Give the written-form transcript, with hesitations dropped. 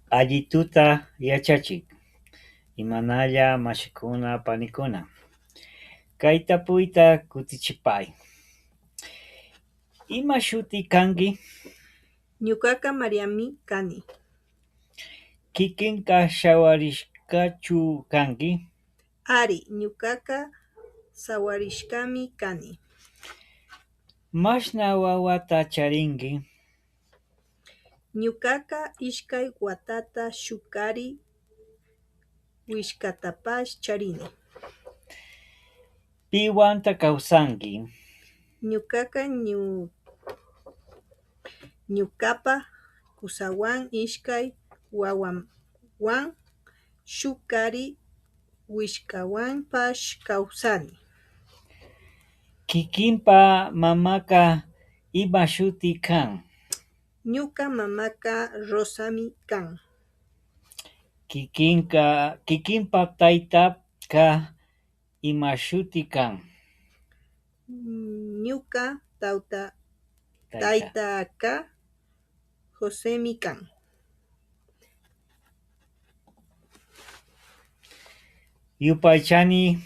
Allituta yachachik, imanalla mashikuna panikuna. Kay tapuyta kutichipay. Ima shuti kanki? Ñuqaqa Mariami kani. Kikinka shawarishkachu kanki? Ari, ñuqaqa sawarishkami kani. Mashna wawata charinki? Ñuqaqa ishkay watata shuk kari wishkatapash charini. Piwanta kawsanki? Ñuqaqa ñuqapa kusawan ishkay wawawan shuk kari wishkawanpash kawsani. Kikinpa mamaka ima shuti kan? Ñuqa mamaqa Rosami kan. Kikinpa taytaqa ima shuti kan? Ñuqa Tayta. taytaqa Josemi kan. Yupaychani